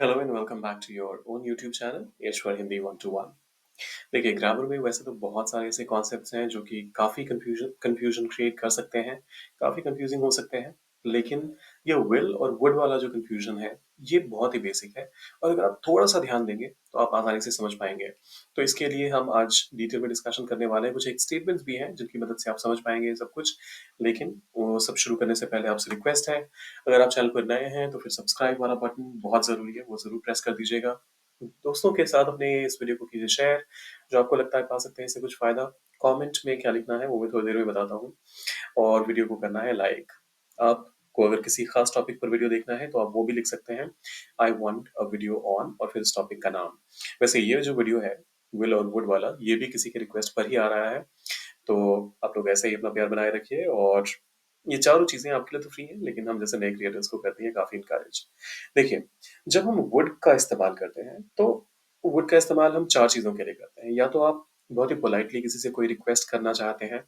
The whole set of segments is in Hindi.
Hello and welcome back to your own YouTube channel Ishwar Hindi 121। देखिए, ग्रामर में वैसे तो बहुत सारे ऐसे कॉन्सेप्ट्स हैं जो कि काफ़ी कंफ्यूजन क्रिएट कर सकते हैं, काफ़ी कंफ्यूजिंग हो सकते हैं। लेकिन ये विल और वुड वाला जो कंफ्यूजन है, ये बहुत ही बेसिक है और अगर आप थोड़ा-सा ध्यान देंगे, तो आप आसानी से समझ पाएँगे। तो इसके लिए हम आज डिटेल में डिस्कशन करने वाले हैं। कुछ एक स्टेटमेंट्स भी हैं, जिनकी मदद से आप समझ पाएँगे ये सब कुछ। लेकिन वो सब शुरू करने से पहले आपसे रिक्वेस्ट है, अगर आप चैनल पर नए हैं, तो फिर सब्सक्राइब वाला बटन बहुत ज़रूरी है, वो ज़रूर प्रेस कर दीजिएगा। दोस्तों के साथ अपने इस वीडियो को कीजिए शेयर, जो आपको लगता है पा सकते हैं इससे कुछ फ़ायदा। कमेंट में क्या लिखना है, वो मैं थोड़ी देर में बताता हूँ और वीडियो को करना है लाइक। आपको अगर किसी खास टॉपिक पर वीडियो देखना है, तो आप वो भी लिख सकते हैं, I want a video on और फिर इस टॉपिक का नाम। वैसे ये जो वीडियो है, विल और वुड वाला, ये भी किसी के रिक्वेस्ट पर ही आ रहा है। तो आप लोग ऐसे ही अपना प्यार बनाए रखिए और ये चारों चीज़ें आपके लिए तो फ्री हैं, लेकिन हम जैसे नए क्रिएटर्स को करती हैं काफ़ी इनकरेज। देखिए, जब हम वुड का इस्तेमाल करते हैं, तो वुड का इस्तेमाल हम 4 चीज़ों के लिए करते हैं। या तो आप बहुत ही पोलाइटली किसी से कोई रिक्वेस्ट करना चाहते हैं,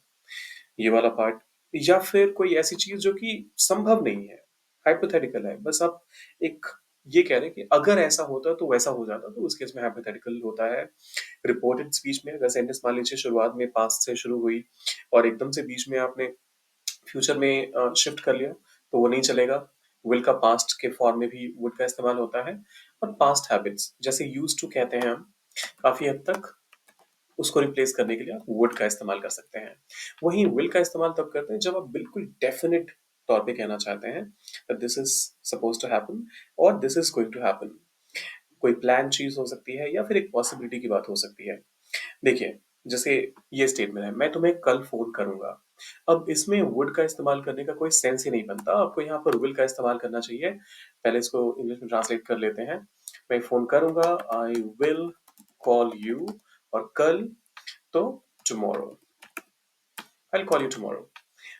ये वाला पार्ट, या फिर कोई ऐसी चीज़ जो कि संभव नहीं है, हाइपोथेटिकल है। बस आप एक ये कह रहे हैं कि अगर ऐसा होता तो वैसा हो जाता, तो उस केस में हाइपोथेटिकल होता है। रिपोर्टेड स्पीच में अगर सेंटेंस मान लीजिए शुरुआत में पास्ट से शुरू हुई और एकदम से बीच में आपने फ्यूचर में शिफ्ट कर लिया, तो वो नहीं चलेगा। विल का पास्ट के फॉर्म में भी वुड का इस्तेमाल होता है और पास्ट हैबिट्स जैसे यूज्ड टू कहते हैं हम, काफ़ी हद तक उसको रिप्लेस करने के लिए आप वुड का इस्तेमाल कर सकते हैं। वहीं विल का इस्तेमाल तब करते हैं जब आप बिल्कुल डेफिनिट तौर पे कहना चाहते हैं that this is supposed to happen और this is going to happen. कोई प्लान चीज़ हो सकती है या फिर एक पॉसिबिलिटी की बात हो सकती है। देखिए, जैसे ये स्टेटमेंट है, मैं तुम्हें कल फ़ोन करूँगा। अब इसमें वुड का इस्तेमाल करने का कोई सेंस ही नहीं बनता, आपको यहाँ पर विल का इस्तेमाल करना चाहिए। पहले इसको इंग्लिश में ट्रांसलेट कर लेते हैं। मैं फ़ोन करूँगा, आई विल कॉल यू, और कल तो tomorrow, I will call you tomorrow.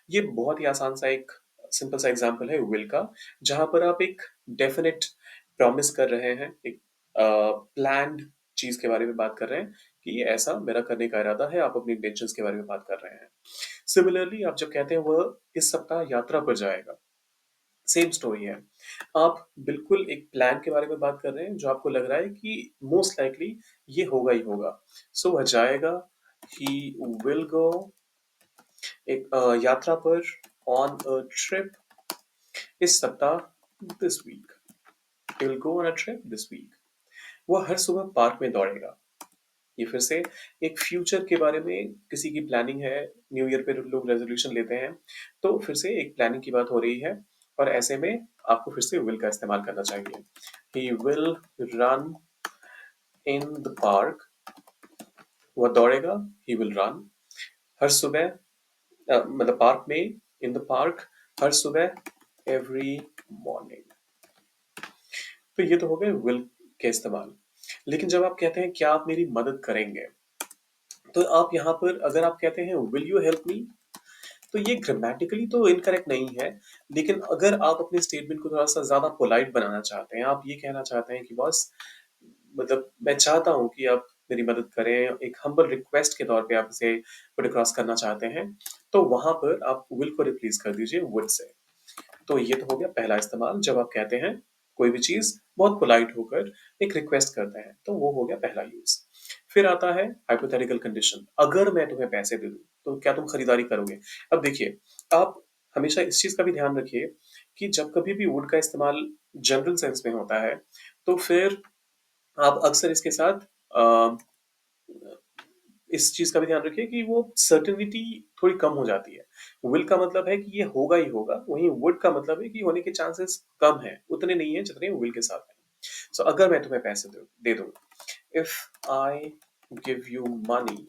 ये बहुत ही आसान सा एक सिंपल सा एग्जांपल है विल का, जहाँ पर आप एक डेफिनिट प्रॉमिस कर रहे हैं, एक प्लान्ड चीज़ के बारे में बात कर रहे हैं कि ये ऐसा मेरा करने का इरादा है, आप अपनी इंटेंशंस के बारे में बात कर रहे हैं। सिमिलरली आप जब कहते हैं वह इस सप्ताह यात्रा पर जाएगा, सेम स्टोरी है। आप बिल्कुल एक प्लान के बारे में बात कर रहे हैं जो आपको लग रहा है कि मोस्ट लाइकली ये होगा ही होगा। सो वह जाएगा, ही विल गो, एक यात्रा पर, ऑन अ ट्रिप, इस सप्ताह, this week, he will go on a trip this week. वो हर सुबह पार्क में दौड़ेगा। ये फिर से एक फ्यूचर के बारे में किसी की प्लानिंग है, न्यू ईयर पे लोग रेजोल्यूशन लेते हैं, तो फिर से एक प्लानिंग की बात हो रही है और ऐसे में आपको फिर से विल का इस्तेमाल करना चाहिए। He will run in the park, वह दौड़ेगा, ही विल रन हर सुबह, मतलब पार्क में, इन द पार्क, हर सुबह, एवरी मॉर्निंग। तो ये तो हो गए विल के इस्तेमाल। लेकिन जब आप कहते हैं क्या आप मेरी मदद करेंगे, तो आप यहाँ पर अगर आप कहते हैं विल यू हेल्प मी, तो ये ग्रामेटिकली तो इनकरेक्ट नहीं है। लेकिन अगर आप अपने स्टेटमेंट को थोड़ा सा ज्यादा पोलाइट बनाना चाहते हैं, आप ये कहना चाहते हैं कि बॉस, मतलब मैं चाहता हूँ कि आप मेरी मदद करें, एक हम्बल रिक्वेस्ट के तौर पे आप इसे पुट अक्रॉस करना चाहते हैं, तो वहां पर आप विल को रिप्लेस कर दीजिए वुड से। तो ये तो हो गया पहला इस्तेमाल, जब आप कहते हैं कोई भी चीज बहुत पोलाइट होकर एक रिक्वेस्ट करते हैं, तो वो हो गया पहला यूज। फिर आता है हाइपोथेटिकल कंडीशन, अगर मैं तुम्हें पैसे दे दूं, तो क्या तुम खरीदारी करोगे। अब देखिए, आप हमेशा इस चीज का भी ध्यान रखिए कि जब कभी भी वुड का इस्तेमाल जनरल सेंस में होता है, तो फिर आप अक्सर इसके साथ अ, इस चीज का भी ध्यान रखिए कि वो सर्टेनिटी थोड़ी कम हो जाती है। विल का मतलब है कि ये होगा ही होगा, वहीं वुड का मतलब है कि होने के चांसेस कम है, उतने नहीं है जितने विल के साथ है। सो अगर मैं तुम्हें पैसे दे दूं, if I give you money,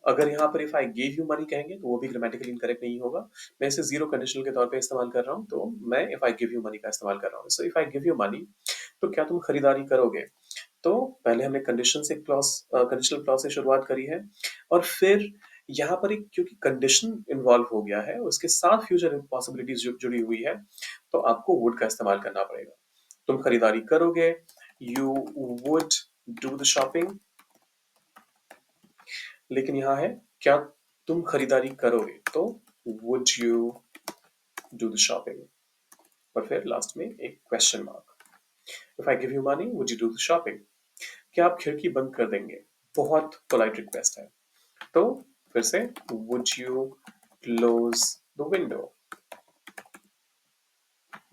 अगर यहाँ पर if I give you money कहेंगे तो वो भी ग्रामेटिकली इनकरेक्ट नहीं होगा। मैं इसे जीरो कंडीशनल के तौर पे इस्तेमाल कर रहा हूँ, तो मैं if I give you money का इस्तेमाल कर रहा हूँ। So if I give you money, तो क्या तुम खरीदारी करोगे। तो पहले हमने कंडीशन से क्लॉज, कंडीशनल क्लॉज से शुरुआत करी है और फिर यहाँ पर एक क्योंकि कंडीशन इन्वॉल्व हो गया है, उसके साथ फ्यूचर पॉसिबिलिटीज जुड़ी हुई है, तो आपको वुड का इस्तेमाल करना पड़ेगा। तुम खरीदारी करोगे, you would do the shopping. लेकिन यहाँ है क्या तुम खरीदारी करोगे, तो would you do the shopping, और फिर लास्ट में एक question mark. If I give you money would you do the shopping? क्या आप खिड़की बंद कर देंगे? बहुत पोलाइट रिक्वेस्ट है। तो फिर से would you close the window?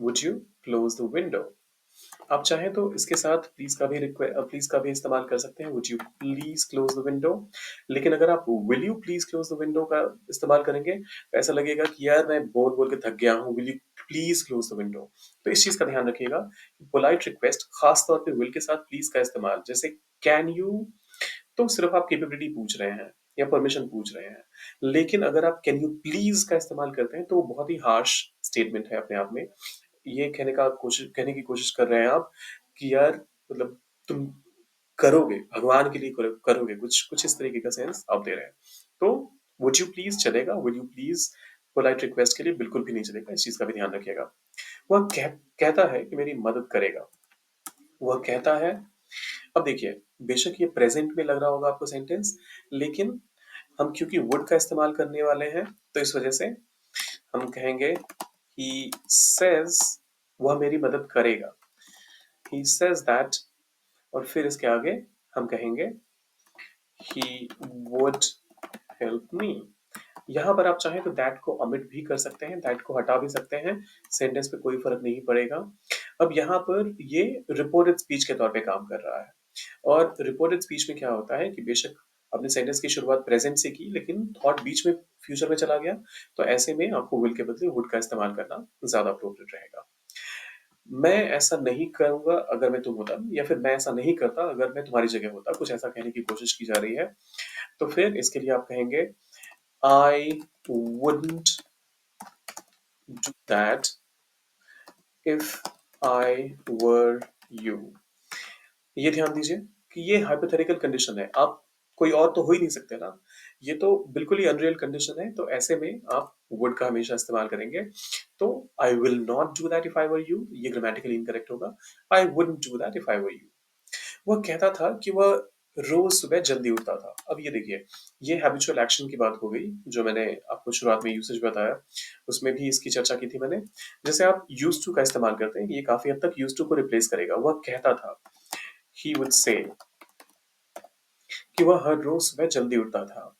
Would you close the window? आप चाहें तो इसके साथ प्लीज का भी इस्तेमाल कर सकते हैं, would you please close the window. लेकिन अगर आप will you please close the window का इस्तेमाल करेंगे तो ऐसा लगेगा कि यार मैं बोल बोल के थक गया हूँ, will you please close the window. तो इस चीज का ध्यान रखिएगा। पोलाइट रिक्वेस्ट खास तौर पे विल के साथ प्लीज का इस्तेमाल, जैसे कैन यू, तो सिर्फ आप कैपेबिलिटी पूछ रहे हैं या परमिशन पूछ रहे हैं। लेकिन अगर आप कैन यू प्लीज का इस्तेमाल करते हैं तो वो बहुत ही हार्श स्टेटमेंट है अपने आप में। ये कहने की कोशिश कर रहे हैं आप कि यार मतलब तुम करोगे, भगवान के लिए करोगे, कुछ कुछ इस तरीके का सेंस आप दे रहे हैं। तो वुड यू प्लीज चलेगा, would you please polite request के लिए बिल्कुल भी नहीं चलेगा, इस चीज का भी ध्यान रखिएगा। कहता है कि मेरी मदद करेगा। वह कहता है, अब देखिए, बेशक ये प्रेजेंट में लग रहा होगा आपको सेंटेंस, लेकिन हम क्योंकि वुड का इस्तेमाल करने वाले हैं तो इस वजह से हम कहेंगे ही सेज, वह मेरी मदद करेगा। ही सेज दैट, और फिर इसके आगे हम कहेंगे ही वुड हेल्प मी। यहाँ पर आप चाहें तो दैट को ओमिट भी कर सकते हैं, दैट को हटा भी सकते हैं, सेंटेंस पे कोई फर्क नहीं पड़ेगा। अब यहाँ पर ये रिपोर्टेड स्पीच के तौर पे काम कर रहा है। और रिपोर्टेड स्पीच में क्या होता है कि बेशक आपने सेंटेंस की शुरुआत प्रेजेंट से की लेकिन थॉट बीच में फ्यूचर में चला गया, तो ऐसे में आपको विल के बदले वुड का इस्तेमाल करना ज्यादा अप्रोप्रिएट रहेगा। मैं ऐसा नहीं करूंगा अगर मैं तुम होता, या फिर मैं ऐसा नहीं करता अगर मैं तुम्हारी जगह होता, कुछ ऐसा कहने की कोशिश की जा रही है। तो फिर इसके लिए आप कहेंगे I wouldn't do that if I were you. ये ध्यान दीजिए कि ये हाइपोथेटिकल कंडीशन है, आप कोई और तो हो ही नहीं सकते ना, ये तो बिल्कुल ही अनरियल कंडीशन है, तो ऐसे में आप वुड का हमेशा इस्तेमाल करेंगे। तो I will not do that if I were you, ये ग्रामेटिकली इनकरेक्ट होगा। I wouldn't do that if I were you. वह कहता था कि वह रोज सुबह जल्दी उठता था। अब ये देखिए, ये हैबिचुअल एक्शन की बात हो गई जो मैंने आपको शुरुआत में यूसेज बताया, उसमें भी इसकी चर्चा की थी मैंने। जैसे आप यूज टू का इस्तेमाल करते हैं, ये काफी हद तक यूज टू को रिप्लेस करेगा। वह कहता था, ही वुड से, कि वह हर रोज सुबह जल्दी उठता था।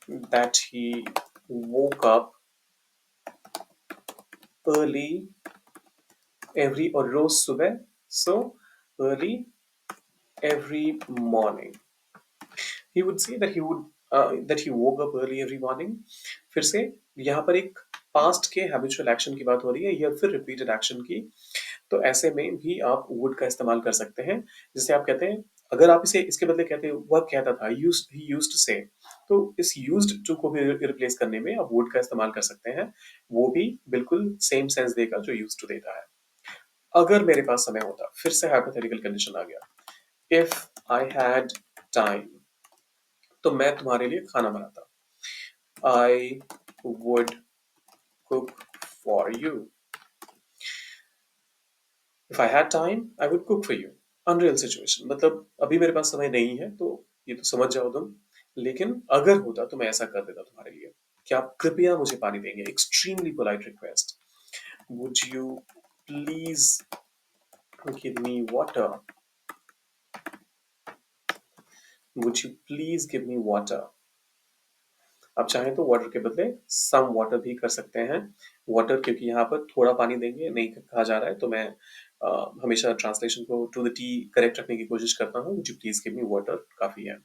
That he woke up early every, और रोज सुबह, so early every morning. He would say that he woke up early every morning. फिर से यहाँ पर एक पास्ट के हैबिचुअल एक्शन की बात हो रही है या फिर रिपीटेड एक्शन की। तो ऐसे में भी आप वुड का इस्तेमाल कर सकते हैं। जैसे आप कहते हैं, अगर आप इसे इसके बदले कहते हैं वह कहता था, ही यूज्ड टू से, तो इस यूज्ड टू को भी रिप्लेस करने में आप वुड का इस्तेमाल कर सकते हैं। वो भी बिल्कुल सेम सेंस देगा जो यूज्ड टू देता है। अगर मेरे पास समय होता, फिर से हाइपोथेटिकल कंडीशन आ गया। इफ आई हैड टाइम, तो मैं तुम्हारे लिए खाना बनाता। I would cook for you. If I had time I would cook for you. Unreal situation, मतलब अभी मेरे पास समय नहीं है, तो ये तो समझ जाओ तुम, लेकिन अगर होता तो मैं ऐसा कर देता तुम्हारे लिए। क्या आप कृपया मुझे पानी देंगे? Extremely polite request. Would you please give me water? Would you please give me water? आप चाहें तो वाटर के बदले सम वाटर भी कर सकते हैं। वाटर, क्योंकि यहाँ पर थोड़ा पानी देंगे नहीं कहा जा रहा है, तो मैं हमेशा ट्रांसलेशन को टू द टी करेक्ट रखने की कोशिश करता हूँ। Would you please give me water काफी है।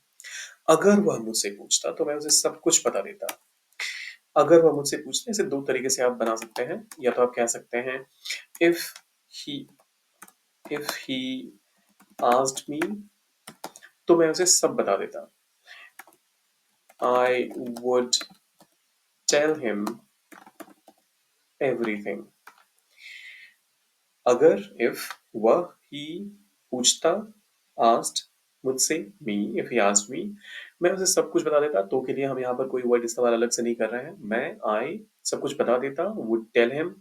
अगर वह मुझसे पूछता तो मैं उसे सब कुछ बता देता। अगर वह मुझसे पूछता, इसे दो तरीके से आप बना सकते हैं। या तो आप कह सकते हैं if he if he asked me, तो मैं उसे सब बता देता। I would tell him everything. अगर इफ वह ही पूछता, आस्क्ड मुझसे, मी, इफ ही आस्क्ड मी, मैं उसे सब कुछ बता देता। तो के लिए हम यहाँ पर कोई वर्ड इस्तेमाल अलग से नहीं कर रहे हैं। मैं, आई, सब कुछ बता देता। वुड टेल हिम,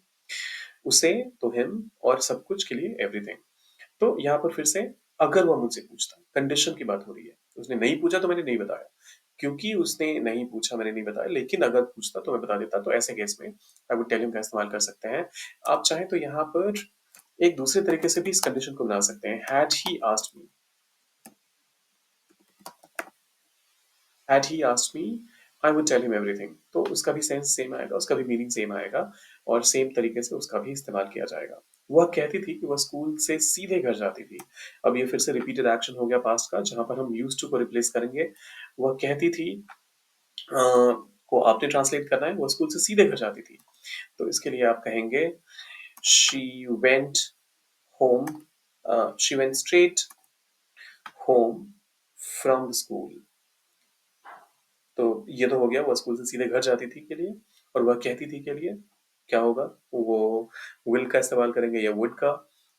उसे, तो हिम, और सब कुछ के लिए एवरीथिंग। तो यहाँ पर फिर से अगर वह मुझसे पूछता, कंडीशन की बात हो रही है। उसने नहीं पूछा तो मैंने नहीं बताया, क्योंकि उसने नहीं पूछा मैंने नहीं बताया। लेकिन अगर पूछता तो मैं बता देता। तो ऐसे केस में आई वुड टेल हिम का इस्तेमाल कर सकते हैं। आप चाहें तो यहाँ पर एक दूसरे तरीके से भी इस कंडीशन को बना सकते हैं, had he asked me I would tell him everything। तो उसका भी सेंस सेम आएगा, उसका भी मीनिंग सेम आएगा और सेम तरीके से उसका भी इस्तेमाल किया जाएगा। वह कहती थी कि वह स्कूल से सीधे घर जाती थी। अब ये फिर से रिपीटेड एक्शन हो गया पास्ट का, जहां पर हम यूज्ड टू को रिप्लेस करेंगे। वह कहती थी को आपने ट्रांसलेट करना है, वो स्कूल से सीधे घर जाती थी। तो इसके लिए आप कहेंगे she went home she went straight home from the school. तो ये तो हो गया वो स्कूल से सीधे घर जाती थी के लिए। और वह कहती थी के लिए क्या होगा, वो विल का इस्तेमाल करेंगे या वुड का,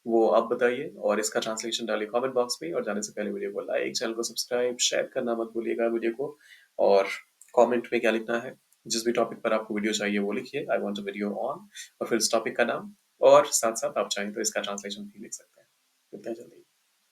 वो आप बताइए और इसका ट्रांसलेशन डालिए कमेंट बॉक्स में। और जाने से पहले वीडियो को लाइक, चैनल को सब्सक्राइब, शेयर करना मत भूलिएगा वीडियो को। और कमेंट में क्या लिखना है, जिस भी टॉपिक पर आपको वीडियो चाहिए वो लिखिए, I want a video on, और फिर इस टॉपिक का नाम, और साथ साथ आप चाहें तो इसका ट्रांसलेशन भी लिख सकते हैं। मिलते हैं जल्दी।